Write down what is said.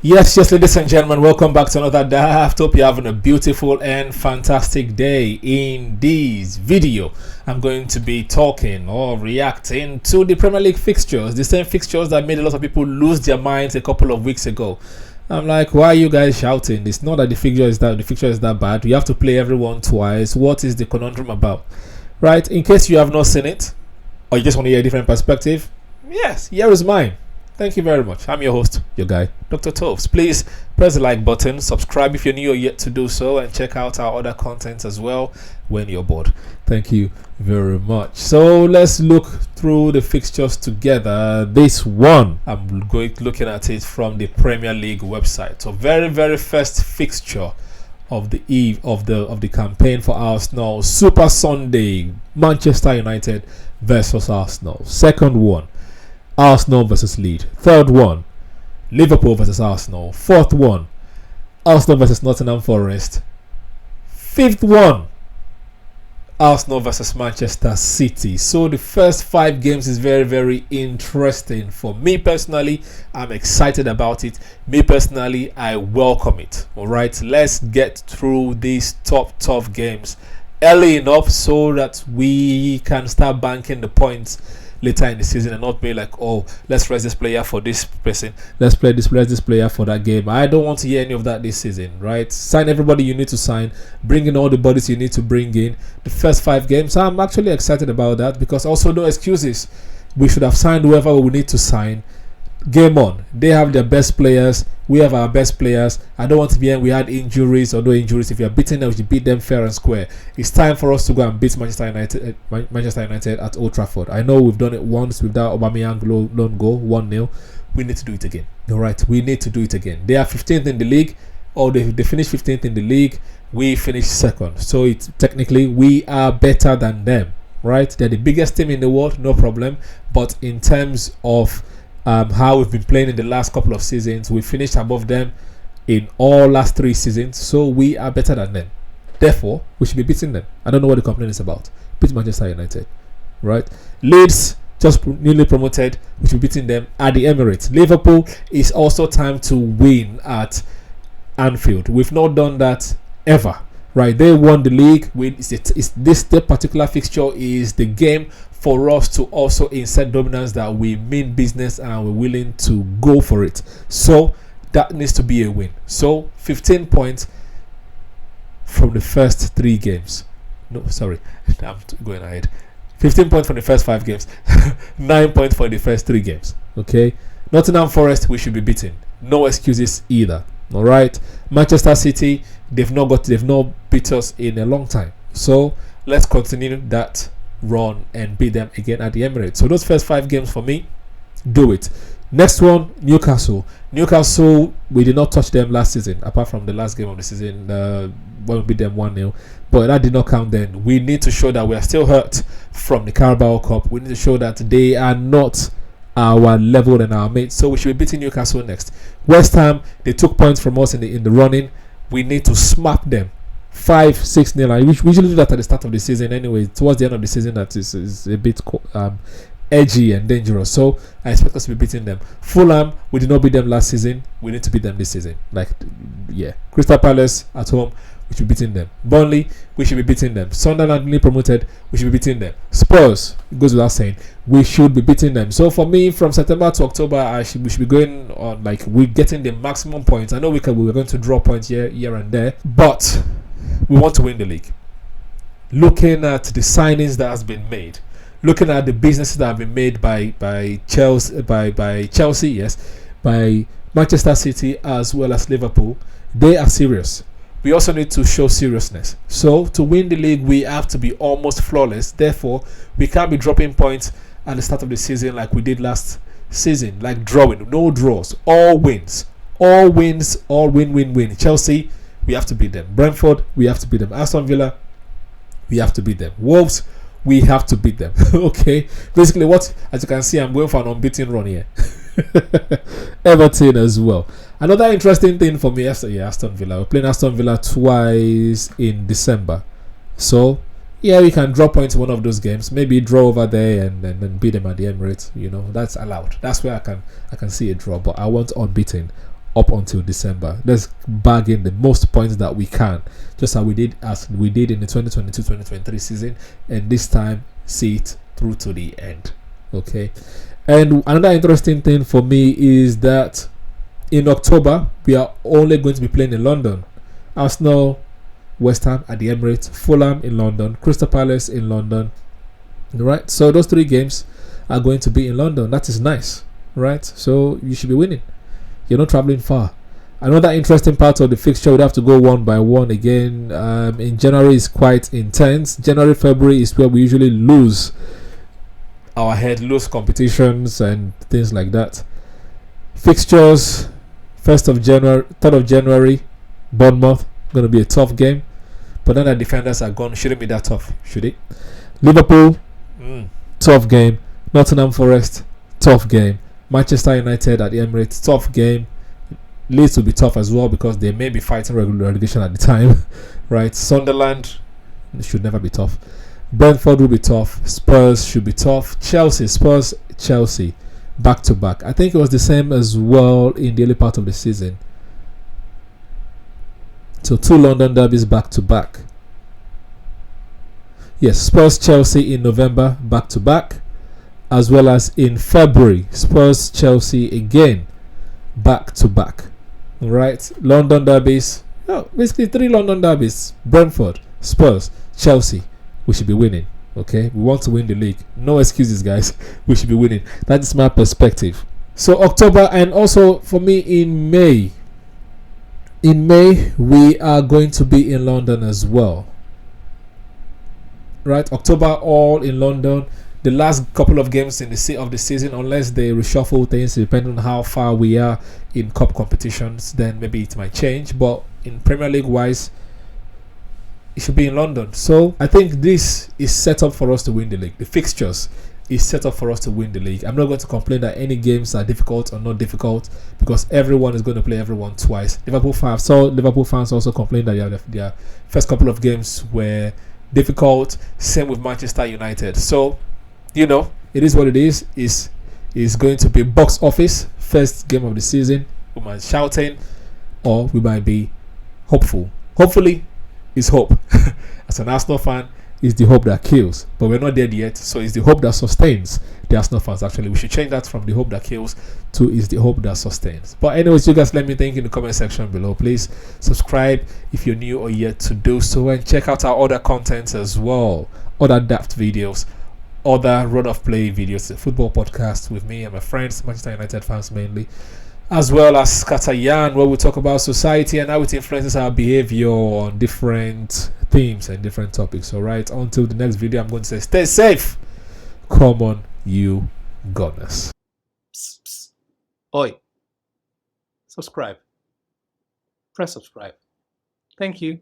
Yes, ladies and gentlemen, welcome back to another DAAAFT. Hope you're having a beautiful and fantastic day. In this video, I'm going to be talking or reacting to the Premier League fixtures, the same fixtures that made a lot of people lose their minds a couple of weeks ago. I'm like, why are you guys shouting? It's not that the fixture is that bad. You have to play everyone twice. What is the conundrum about? Right? In case you have not seen it, or you just want to hear a different perspective, yes, here is mine. Thank you very much. I'm your host, your guy, Dr. Toves. Please press the like button, subscribe if you're new or yet to do so, and check out our other content as well when you're bored. Thank you very much. So let's look through the fixtures together. This one, I'm looking at it from the Premier League website. So very first fixture of the eve of the campaign for Arsenal, Super Sunday, Manchester United versus Arsenal. Second one, Arsenal versus Leeds. Third one, Liverpool versus Arsenal. Fourth one, Arsenal versus Nottingham Forest. Fifth one, Arsenal versus Manchester City. So the first 5 games is very interesting. For me personally, I'm excited about it. Me personally, I welcome it. Alright, let's get through these tough games early enough so that we can start banking the points later in the season and not be like, oh, let's rest this player for this person, let's play this player for that game. I don't want to hear any of that this season, right? Sign everybody you need to sign, bring in all the bodies you need to bring in. The first 5 games, I'm actually excited about that, because also no excuses. We should have signed whoever we need to sign. Game on. They have their best players, we have our best players. I don't want to be in we had injuries or no injuries. If you are beating them, we should beat them fair and square. It's time for us to go and beat Manchester United at Old Trafford. I know we've done it once with that Aubameyang lone goal, 1-0. We need to do it again. Alright, we need to do it again. They are 15th in the league, or they finished 15th in the league. We finished 2nd. So it's technically we are better than them. Right? They're the biggest team in the world, no problem. But in terms of how we've been playing in the last couple of seasons, we finished above them in all last 3 seasons, so we are better than them. Therefore, we should be beating them. I don't know what the complaint is about. Beat Manchester United, right? Leeds, just newly promoted, we should be beating them at the Emirates. Liverpool, is also time to win at Anfield. We've not done that ever, right? They won the league. This particular fixture is the game for us to also insert dominance that we mean business and we're willing to go for it. So that needs to be a win. So 15 points from the first 3 games. No, sorry, I'm going ahead. 15 points from the first 5 games. 9 points for the first 3 games. Okay. Nottingham Forest, we should be beaten. No excuses either. All right. Manchester City, they've not beat us in a long time. So let's continue that run and beat them again at the Emirates. So those first 5 games for me, do it. Next one, Newcastle, we did not touch them last season, apart from the last game of the season when we beat them 1-0, but that did not count then. We need to show that we are still hurt from the Carabao Cup. We need to show that they are not our level and our mates, so we should be beating Newcastle next. West Ham, they took points from us in the running. We need to smack them 5-6-0. I usually do that at the start of the season anyway. Towards the end of the season, that is a bit edgy and dangerous. So I expect us to be beating them. Fulham, we did not beat them last season. We need to beat them this season. Crystal Palace at home, we should be beating them. Burnley, we should be beating them. Sunderland, newly promoted, we should be beating them. Spurs, it goes without saying, we should be beating them. So for me, from September to October, we should be going on we're getting the maximum points. I know we're going to draw points here and there, but we want to win the league. Looking at the signings that has been made, looking at the businesses that have been made by Chelsea, by Manchester City as well as Liverpool, they are serious. We also need to show seriousness. So to win the league, we have to be almost flawless. Therefore, we can't be dropping points at the start of the season like we did last season, like drawing. No draws, all wins, all win. Chelsea, we have to beat them. Brentford, we have to beat them. Aston Villa, we have to beat them. Wolves, we have to beat them. Okay. Basically, as you can see, I'm going for an unbeaten run here. Everton as well. Another interesting thing for me, Aston Villa. We're playing Aston Villa twice in December. So yeah, we can draw points in one of those games. Maybe draw over there and then beat them at the Emirates. You know, that's allowed. That's where I can see a draw. But I want unbeaten up until December. Let's bag in the most points that we can, just as we did in the 2022-2023 season, and this time see it through to the end. Okay. And another interesting thing for me is that in October we are only going to be playing in London. Arsenal, West Ham at the Emirates, Fulham in London, Crystal Palace in London. Right, so those 3 games are going to be in London. That is nice, right? So you should be winning. You're not traveling far. Another interesting part of the fixture, we'd have to go one by one again. In January is quite intense. January, February is where we usually lose competitions and things like that. Fixtures, 1st of January, 3rd of January, Bournemouth, going to be a tough game. But now that defenders are gone, shouldn't be that tough, should it? Liverpool, tough game. Nottingham Forest, tough game. Manchester United at the Emirates, tough game. Leeds will be tough as well because they may be fighting relegation at the time. Right? Sunderland should never be tough. Brentford will be tough. Spurs should be tough. Spurs, Chelsea, back to back. I think it was the same as well in the early part of the season. So 2 London derbies back to back. Yes, Spurs, Chelsea in November, back to back. As well as in February, Spurs, Chelsea again, back to back. Right? London derbies. Basically 3 London derbies. Brentford, Spurs, Chelsea. We should be winning. Okay? We want to win the league. No excuses, guys. We should be winning. That is my perspective. So October, and also for me in May. In May, we are going to be in London as well. Right? October, all in London. The last couple of games in the season, unless they reshuffle things, depending on how far we are in cup competitions, then maybe it might change. But in Premier League wise, it should be in London. So I think this is set up for us to win the league. The fixtures is set up for us to win the league. I'm not going to complain that any games are difficult or not difficult, because everyone is going to play everyone twice. Liverpool fans also complained that their first couple of games were difficult. Same with Manchester United. So it is what it is. It's going to be box office, first game of the season. We might be shouting, or we might be hopeful. Hopefully, it's hope. As an Arsenal fan, it's the hope that kills. But we're not dead yet, so it's the hope that sustains the Arsenal fans. Actually, we should change that from the hope that kills to is the hope that sustains. But anyways, you guys let me think in the comment section below. Please subscribe if you're new or yet to do so, and check out our other contents as well. Other DAAAFT videos, other Run of Play videos, a football podcast with me and my friends, Manchester United fans mainly, as well as Scatteryan, where we talk about society and how it influences our behavior on different themes and different topics. Alright, until the next video, I'm going to say stay safe. Come on, you Gunners. Psst, psst. Oi. Subscribe. Press subscribe. Thank you.